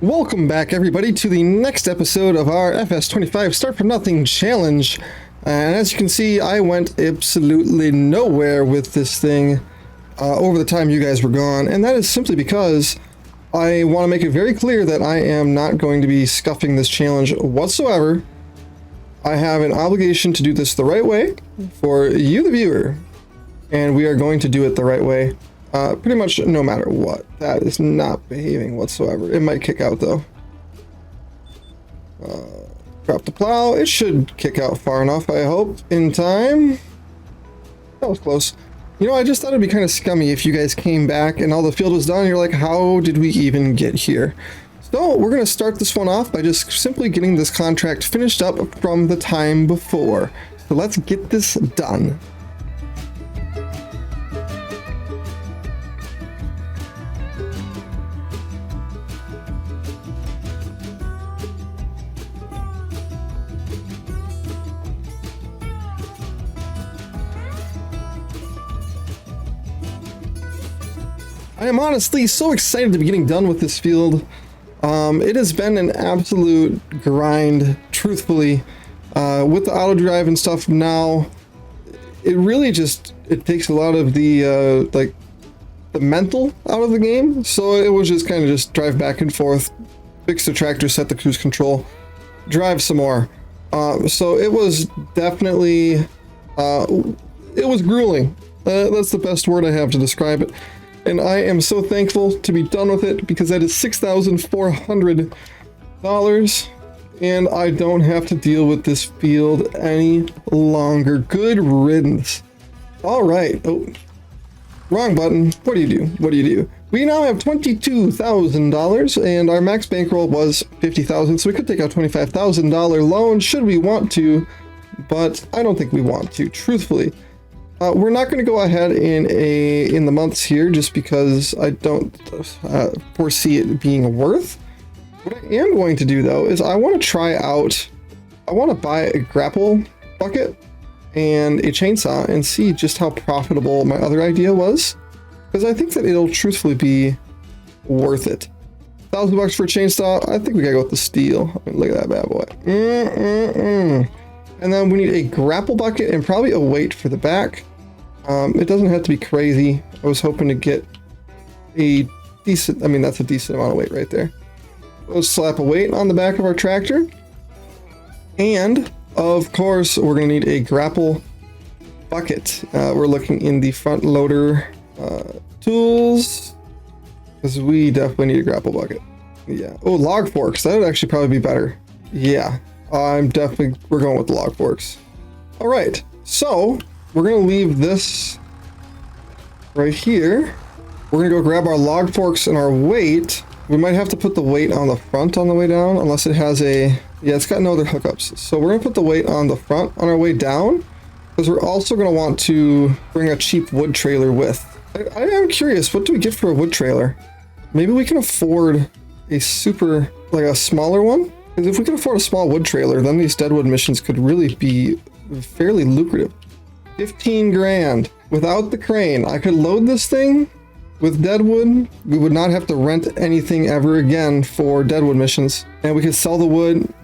Welcome back, everybody, to the next episode of our FS25 Start From Nothing Challenge. And as you can see, I went absolutely nowhere with this thing over the time you guys were gone. And that is simply because I want to make it very clear that I am not going to be scuffing this challenge whatsoever. I have an obligation to do this the right way for you, the viewer. And we are going to do it the right way. Pretty much no matter what. That is not behaving whatsoever. It might kick out though. Drop the plow. It should kick out far enough, I hope, in time. That was close. You know, I just thought it'd be kind of scummy if you guys came back and all the field was done and you're like, how did we even get here? So we're going to start this one off by just simply getting this contract finished up from the time before. So let's get this done. I am honestly so excited to be getting done with this field. It has been an absolute grind, truthfully, with the auto drive and stuff now. It really just, it takes a lot of the, the mental out of the game. So it was just kind of just drive back and forth, fix the tractor, set the cruise control, drive some more. So it was definitely, it was grueling. That's the best word I have to describe it. And I am so thankful to be done with it because that is $6,400 and I don't have to deal with this field any longer. Good riddance. All right. Oh, wrong button. What do you do? What do you do? We now have $22,000 and our max bankroll was $50,000. So we could take out $25,000 loan should we want to, but I don't think we want to, truthfully. We're not going to go ahead in the months here just because I don't foresee it being worth. What I am going to do though is I want to buy a grapple bucket and a chainsaw and see just how profitable my other idea was, because I think that it'll truthfully be worth it. $1,000 for a chainsaw. I think we gotta go with the steel. I mean, look at that bad boy. And then we need a grapple bucket and probably a weight for the back. It doesn't have to be crazy. I was hoping to get a decent, I mean, that's a decent amount of weight right there. Let's slap a weight on the back of our tractor. And, of course, we're going to need a grapple bucket. We're looking in the front loader tools, because we definitely need a grapple bucket. Yeah. Oh, log forks. That would actually probably be better. Yeah. we're going with the log forks. All right, so we're gonna leave this right here. We're gonna go grab our log forks and our weight. We might have to put the weight on the front on the way down, unless it has yeah, it's got no other hookups. So we're gonna put the weight on the front on our way down, because we're also gonna want to bring a cheap wood trailer with. I am curious, what do we get for a wood trailer? Maybe we can afford a a smaller one? Because if we can afford a small wood trailer, then these deadwood missions could really be fairly lucrative. 15 grand without the crane. I could load this thing with deadwood. We would not have to rent anything ever again for deadwood missions. And we could sell the wood.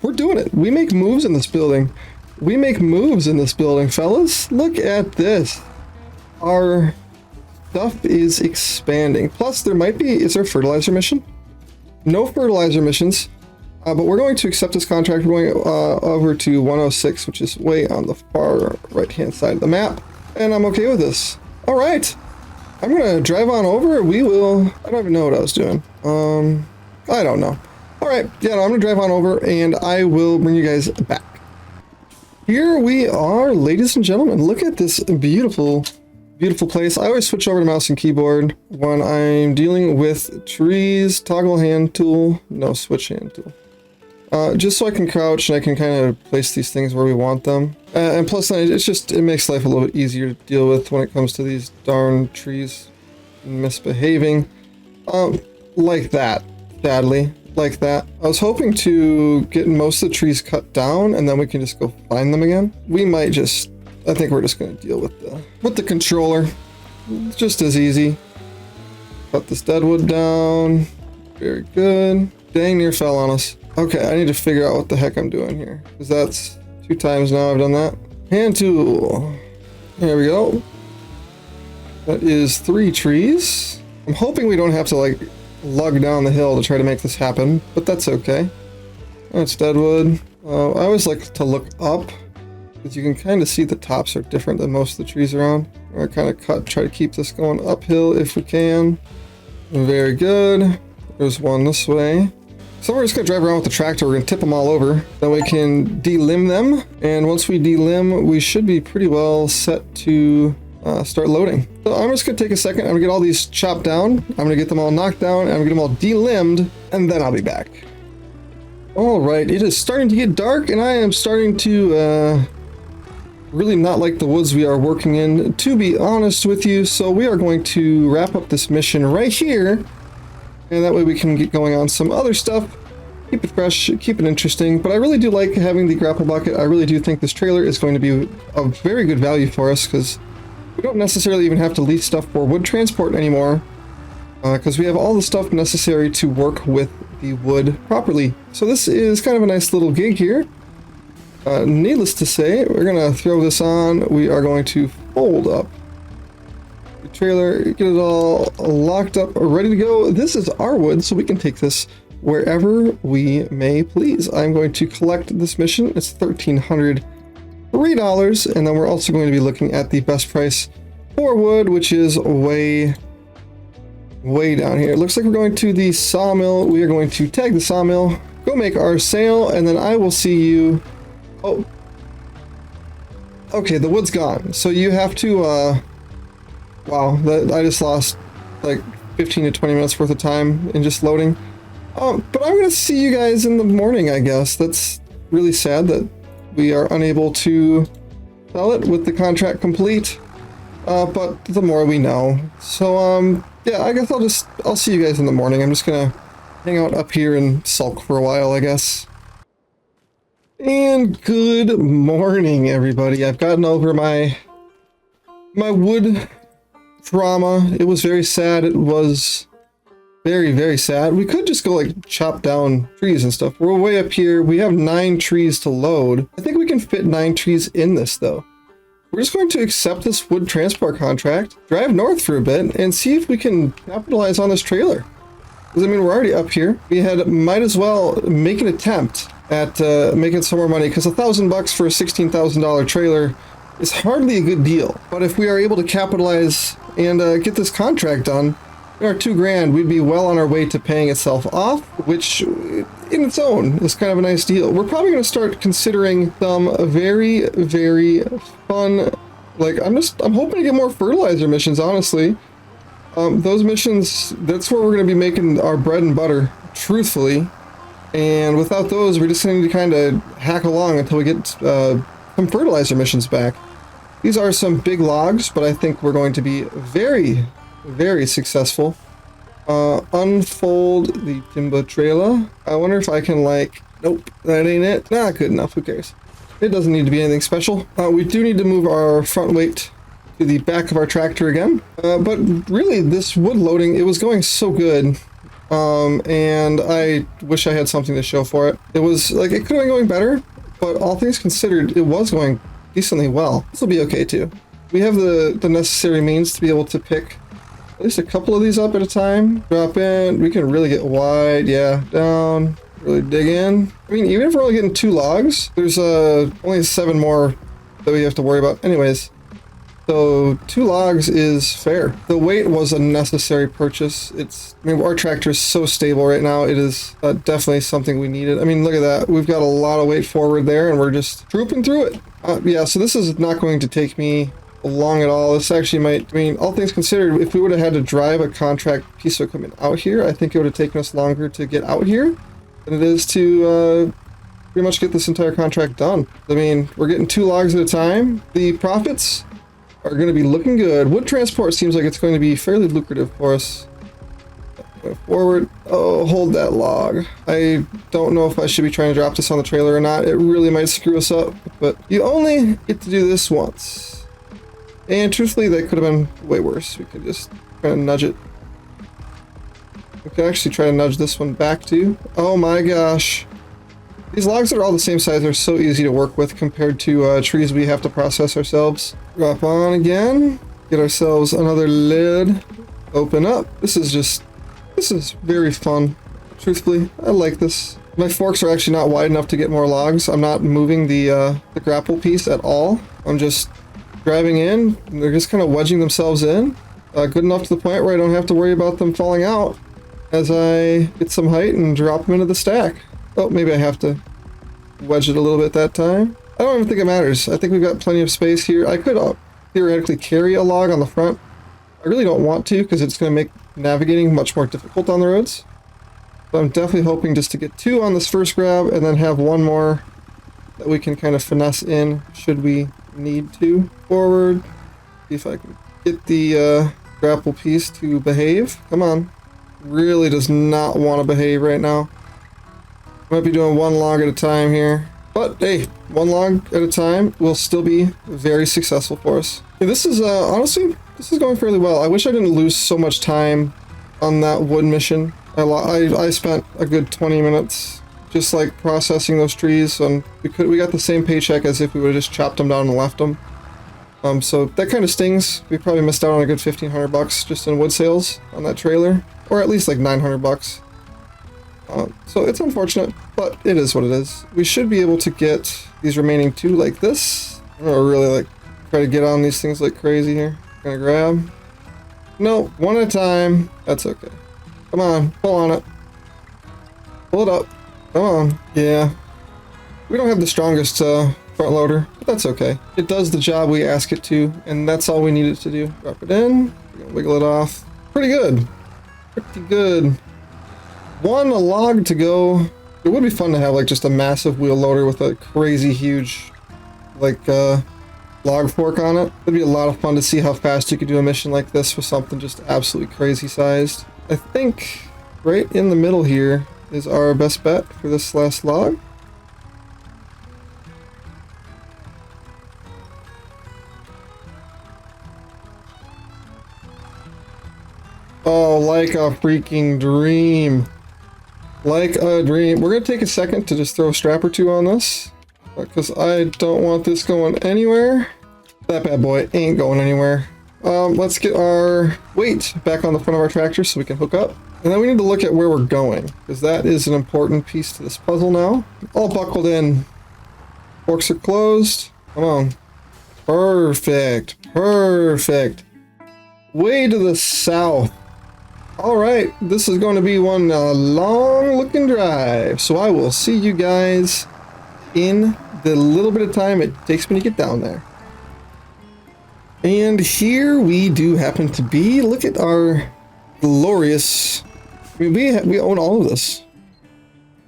We're doing it. We make moves in this building. We make moves in this building, fellas. Look at this. Our stuff is expanding. Plus, is there a fertilizer mission? No fertilizer missions. But we're going to accept this contract. We're going over to 106, which is way on the far right-hand side of the map. And I'm okay with this. All right. I'm going to drive on over. I don't even know what I was doing. I don't know. All right. Yeah, no, I'm going to drive on over, and I will bring you guys back. Here we are, ladies and gentlemen. Look at this beautiful, beautiful place. I always switch over to mouse and keyboard when I'm dealing with trees. Toggle hand tool. No, switch hand tool. Just so I can crouch and I can kind of place these things where we want them. And plus, it makes life a little bit easier to deal with when it comes to these darn trees misbehaving. Like that, sadly, like that. I was hoping to get most of the trees cut down and then we can just go find them again. I think we're just going to deal with the controller. It's just as easy. Cut this deadwood down. Very good. dang near fell on us. Okay, I need to figure out what the heck I'm doing here, because that's 2 times now I've done that. Hand tool. There we go. That is 3 trees. I'm hoping we don't have to like lug down the hill to try to make this happen, but that's okay. That's deadwood. I always like to look up, because you can kind of see the tops are different than most of the trees around. I kind of try to keep this going uphill if we can. Very good. There's one this way. So we're just going to drive around with the tractor. We're going to tip them all over. Then we can delimb them. And once we delimb, we should be pretty well set to start loading. So I'm just going to take a second. I'm going to get all these chopped down. I'm going to get them all knocked down. I'm going to get them all delimbed. And then I'll be back. All right. It is starting to get dark. And I am starting to really not like the woods we are working in, to be honest with you. So we are going to wrap up this mission right here. And that way we can get going on some other stuff, keep it fresh, keep it interesting. But I really do like having the grapple bucket. I really do think this trailer is going to be of very good value for us, because we don't necessarily even have to lease stuff for wood transport anymore, because we have all the stuff necessary to work with the wood properly. So this is kind of a nice little gig here. Needless to say, we're going to throw this on. We are going to fold up the trailer, get it all locked up, ready to go. This is our wood, so we can take this wherever we may please. I'm going to collect this mission. It's $1,303, and then we're also going to be looking at the best price for wood, which is way down here. It looks like we're going to the sawmill. We are going to tag the sawmill, go make our sale, and then I will see you. Oh, okay, the wood's gone, so you have to wow, I just lost like 15 to 20 minutes worth of time in just loading. But I'm gonna see you guys in the morning, I guess. That's really sad that we are unable to sell it with the contract complete. But the more we know. So yeah, I guess I'll see you guys in the morning. I'm just gonna hang out up here and sulk for a while, I guess. And good morning, everybody. I've gotten over my wood drama. It was very sad. It was very, very sad. We could just go like chop down trees and stuff. We're way up here. We have 9 trees to load. I think we can fit 9 trees in this though. We're just going to accept this wood transport contract, drive north for a bit, and see if we can capitalize on this trailer. Because I mean, we're already up here. Might as well make an attempt at making some more money, because $1,000 for a $16,000 trailer is hardly a good deal. But if we are able to capitalize and get this contract done, in our $2,000, we'd be well on our way to paying itself off, which in its own is kind of a nice deal. We're probably going to start considering some very, very fun, like I'm hoping to get more fertilizer missions, honestly. Those missions, that's where we're going to be making our bread and butter, truthfully. And without those, we're just going to kind of hack along until we get some fertilizer missions back. These are some big logs, but I think we're going to be very, very successful. Unfold the timber trailer. I wonder if I can nope, that ain't it. Not good enough, who cares? It doesn't need to be anything special. We do need to move our front weight to the back of our tractor again. But really, this wood loading, it was going so good. And I wish I had something to show for it. It was like, it could have been going better, but all things considered, it was going decently well. This will be okay too. We have the necessary means to be able to pick at least a couple of these up at a time. Drop in, we can really get wide, yeah, down, really dig in. I mean, even if we're only getting 2 logs, there's only 7 more that we have to worry about anyways. So 2 logs is fair. The weight was a necessary purchase. I mean, our tractor is so stable right now. It is definitely something we needed. I mean, look at that. We've got a lot of weight forward there, and we're just trooping through it. Yeah, so this is not going to take me long at all. This actually might, I mean, all things considered, if we would have had to drive a contract piece of equipment out here, I think it would have taken us longer to get out here than it is to pretty much get this entire contract done. I mean, we're getting 2 logs at a time. The profits are going to be looking good. Wood transport seems like it's going to be fairly lucrative for us. Go forward. Oh, hold that log. I don't know if I should be trying to drop this on the trailer or not. It really might screw us up, but you only get to do this once. And truthfully, that could have been way worse. We could just kind of nudge it. We could actually try to nudge this one back too. Oh my gosh. These logs that are all the same size are so easy to work with compared to trees we have to process ourselves. Drop on again. Get ourselves another lid. Open up. This is very fun. Truthfully, I like this. My forks are actually not wide enough to get more logs. I'm not moving the grapple piece at all. I'm just driving in. And they're just kind of wedging themselves in. Good enough to the point where I don't have to worry about them falling out as I get some height and drop them into the stack. Oh, maybe I have to wedge it a little bit that time. I don't even think it matters. I think we've got plenty of space here. I could theoretically carry a log on the front. I really don't want to because it's going to make navigating much more difficult on the roads. But I'm definitely hoping just to get 2 on this first grab and then have 1 more that we can kind of finesse in should we need to. Forward. See if I can get the grapple piece to behave. Come on. Really does not want to behave right now. Might be doing 1 log at a time here. But hey, 1 log at a time will still be very successful for us. Yeah, this is, honestly, this is going fairly well. I wish I didn't lose so much time on that wood mission. I spent a good 20 minutes just like processing those trees, and we got the same paycheck as if we would have just chopped them down and left them. So that kind of stings. We probably missed out on a good 1,500 bucks just in wood sales on that trailer, or at least like 900 bucks. So it's unfortunate, but it is what it is. We should be able to get these remaining 2 like this. I'm gonna really like try to get on these things like crazy here. Gonna grab. No, 1 at a time. That's okay. Come on, pull on it. Pull it up. Come on. Yeah. We don't have the strongest front loader, but that's okay. It does the job we ask it to, and that's all we need it to do. Drop it in. We're gonna wiggle it off. Pretty good. Pretty good. 1 log to go. It would be fun to have like just a massive wheel loader with a crazy huge like log fork on it. It'd be a lot of fun to see how fast you could do a mission like this with something just absolutely crazy sized. I think right in the middle here is our best bet for this last log. Oh, like a freaking dream. Like a dream. We're going to take a second to just throw a strap or 2 on this, because I don't want this going anywhere. That bad boy ain't going anywhere. Let's get our weight back on the front of our tractor so we can hook up. And then we need to look at where we're going, because that is an important piece to this puzzle now. All buckled in. Forks are closed. Come on. Perfect. Perfect. Way to the south. Alright, this is going to be one long looking drive, so I will see you guys in the little bit of time it takes me to get down there. And here we do happen to be. Look at our glorious... we own all of this.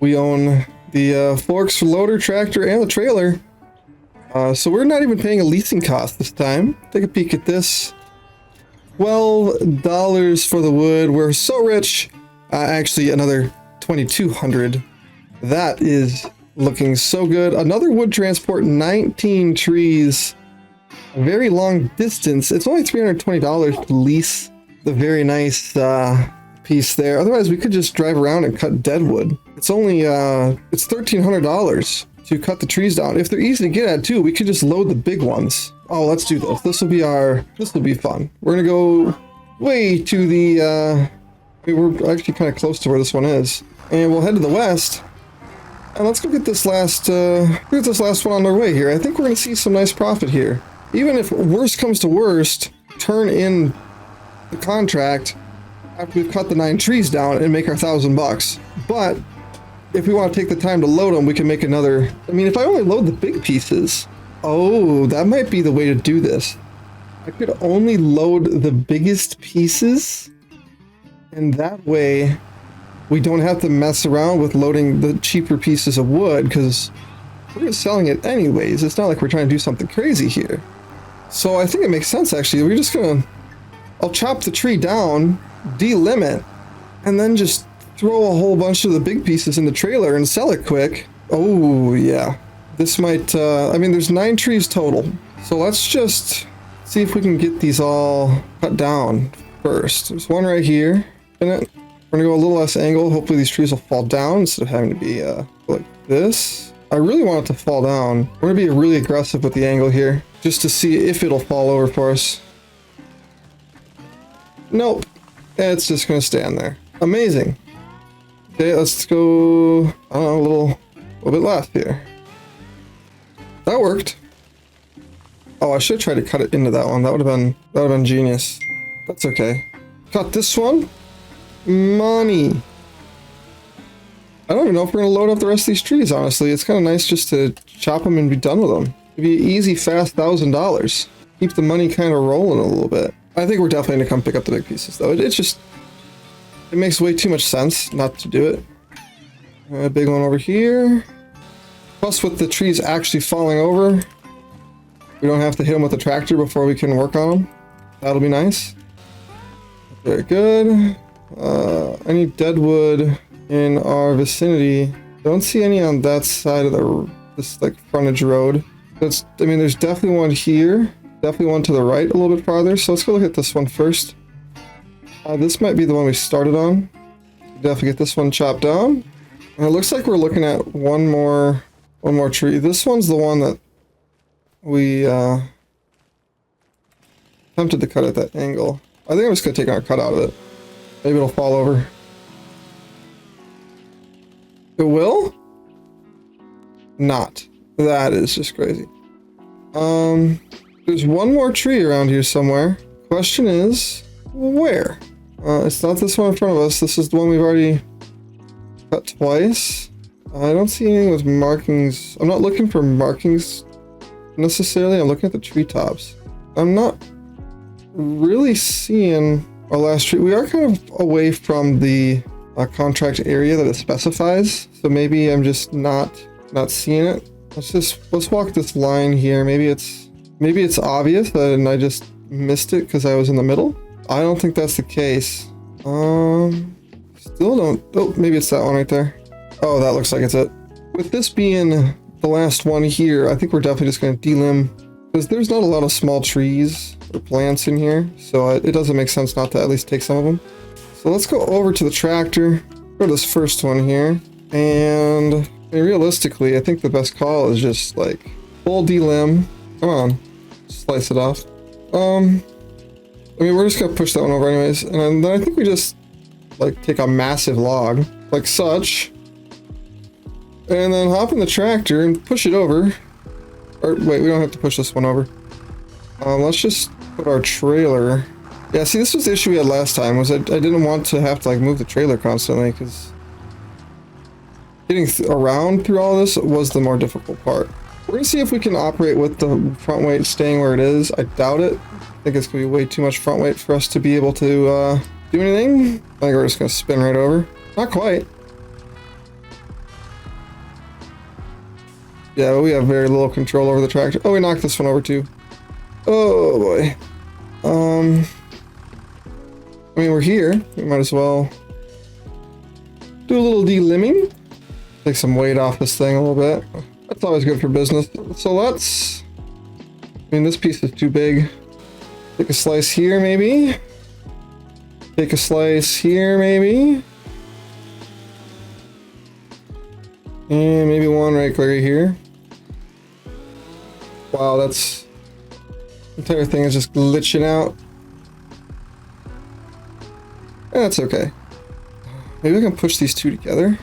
We own the forks, loader, tractor, and the trailer. So we're not even paying a leasing cost this time. Take a peek at this. $12 for the wood. We're so rich. Actually, another $2,200. That is looking so good. Another wood transport, 19 trees. A very long distance. It's only $320 to lease the very nice piece there. Otherwise, we could just drive around and cut dead wood. It's only it's $1,300 to cut the trees down. If they're easy to get at too, we could just load the big ones. Oh, let's do this. This will be fun. We're gonna go way to the we're actually kind of close to where this one is. And we'll head to the west. And let's go get this last one on our way here. I think we're gonna see some nice profit here. Even if worst comes to worst, turn in the contract after we've cut the 9 trees down and make our $1,000. But if we want to take the time to load them, we can make another. I mean, if I only load the big pieces, oh, that might be the way to do this. I could only load the biggest pieces, and that way we don't have to mess around with loading the cheaper pieces of wood, because we're just selling it anyways. It's not like we're trying to do something crazy here. So I think it makes sense, actually. We're just gonna... I'll chop the tree down, delimit, and then just throw a whole bunch of the big pieces in the trailer and sell it quick. Oh, yeah. This might... I mean, there's 9 trees total. So let's just see if we can get these all cut down first. There's one right here. And We're gonna go a little less angle. Hopefully these trees will fall down instead of having to be like this. I really want it to fall down. We're gonna be really aggressive with the angle here, just to see if it'll fall over for us. Nope. It's just gonna stand there. Amazing. Okay, let's go, I don't know, a little bit left here. That worked. Oh, I should try to cut it into that one. That would have been genius. That's okay. Cut this one. Money. I don't even know if we're gonna load up the rest of these trees, honestly. It's kind of nice just to chop them and be done with them. It'd be an easy, fast $1,000. Keep the money kind of rolling a little bit. I think we're definitely gonna come pick up the big pieces, though. It's just, it makes way too much sense not to do it. A big one over here. Plus, with the trees actually falling over, we don't have to hit them with the tractor before we can work on them. That'll be nice. Very good. Any dead wood in our vicinity? Don't see any on that side of this like frontage road. I mean, there's definitely one here. Definitely one to the right a little bit farther. So let's go look at this one first. This might be the one we started on. Definitely get this one chopped down. And it looks like we're looking at one more tree. This one's the one that we attempted to cut at that angle. I think I'm just gonna take our cut out of it. Maybe it'll fall over. It will? Not. That is just crazy. There's one more tree around here somewhere. Question is, where? It's not this one in front of us. This is the one we've already cut twice. I don't see anything with markings. I'm not looking for markings necessarily. I'm looking at the treetops. I'm not really seeing our last tree. We are kind of away from the contract area that it specifies. So maybe I'm just not seeing it. Let's walk this line here. Maybe it's obvious and I just missed it because I was in the middle. I don't think that's the case. Still don't. Oh, maybe it's that one right there. Oh, that looks like it's it. With this being the last one here, I think we're definitely just going to delimb because there's not a lot of small trees or plants in here. So it doesn't make sense not to at least take some of them. So let's go over to the tractor. Go to this first one here. And I mean, realistically, I think the best call is just like full delimb. Come on, slice it off. I mean, we're just gonna push that one over anyways, and then I think we just like take a massive log like such, and then hop in the tractor and push it over. Or wait, we don't have to push this one over. Let's just put our trailer. Yeah, see, this was the issue we had last time. Was I didn't want to have to like move the trailer constantly because getting around through all this was the more difficult part. We're gonna see if we can operate with the front weight staying where it is. I doubt it. I think it's gonna be way too much front weight for us to be able to do anything. I think we're just gonna spin right over. Not quite. Yeah, but we have very little control over the tractor. Oh, we knocked this one over too. Oh boy. I mean, we're here. We might as well do a little delimbing. Take some weight off this thing a little bit. That's always good for business. So let's, I mean, this piece is too big. Take a slice here, maybe. Take a slice here, maybe. And maybe one right here. Wow, that's, the entire thing is just glitching out. That's okay. Maybe I can push these two together.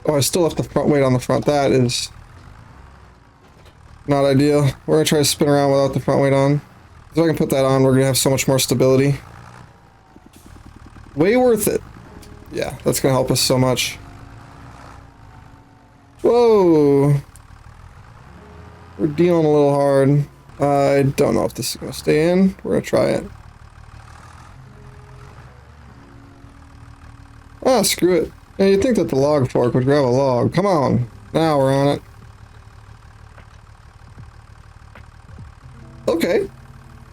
Oh, I still left the front weight on the front. That is not ideal. We're gonna try to spin around without the front weight on. If I can put that on, we're gonna have so much more stability. Way worth it. Yeah, that's gonna help us so much. Whoa. We're dealing a little hard. I don't know if this is gonna stay in. We're gonna try it. Ah, screw it. Yeah, you'd think that the log fork would grab a log. Come on. Now we're on it. Okay.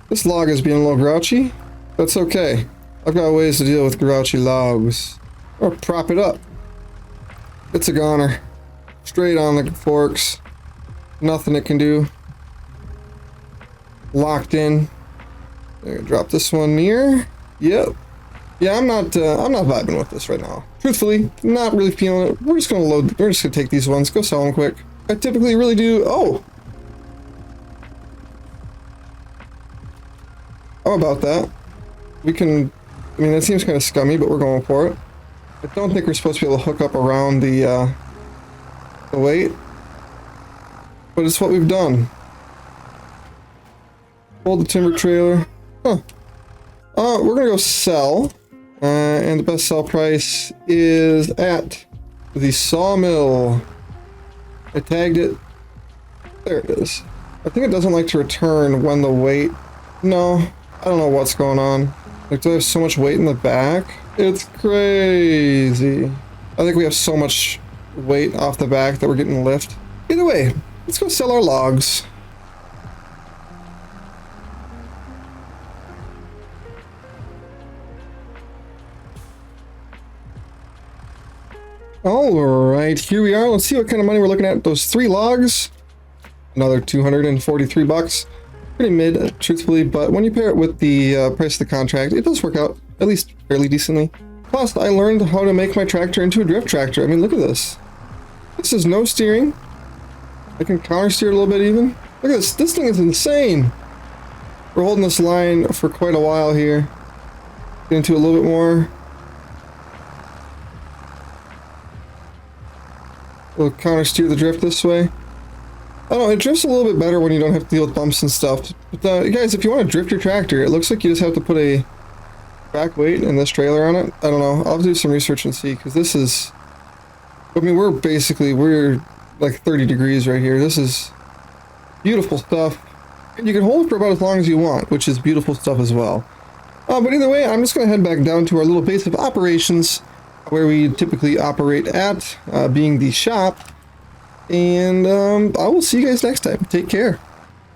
This log is being a little grouchy. That's okay. I've got ways to deal with grouchy logs. Or prop it up. It's a goner. Straight on the forks. Nothing it can do. Locked in. Drop this one near. Yep. Yeah, I'm not vibing with this right now. Truthfully, not really feeling it. We're just gonna take these ones, go sell them quick. I typically really do. Oh, how about that? We can, I mean, that seems kind of scummy, but we're going for it. I don't think we're supposed to be able to hook up around the weight, but it's what we've done. Hold the timber trailer. Huh. We're gonna go sell, and the best sell price is at the sawmill. I tagged it. There it is. I think it doesn't like to return when the weight. No, I don't know what's going on. Like, do I have so much weight in the back? It's crazy. I think we have so much weight off the back that we're getting lift. Either way, let's go sell our logs. Alright, here we are. Let's see what kind of money we're looking at. Those 3 logs. Another 243 bucks. Pretty mid, truthfully, but when you pair it with the price of the contract, it does work out, at least fairly decently. Plus, I learned how to make my tractor into a drift tractor. I mean, look at this. This is no steering. I can counter steer a little bit even. Look at this. This thing is insane. We're holding this line for quite a while here. Get into a little bit more. We'll counter steer the drift this way. I don't know, it drifts a little bit better when you don't have to deal with bumps and stuff. But guys, if you want to drift your tractor, it looks like you just have to put a back weight and this trailer on it. I don't know. I'll do some research and see, because this is... I mean, we're like 30 degrees right here. This is beautiful stuff. And you can hold it for about as long as you want, which is beautiful stuff as well. But either way, I'm just going to head back down to our little base of operations, where we typically operate at, being the shop. And I will see you guys next time. Take care.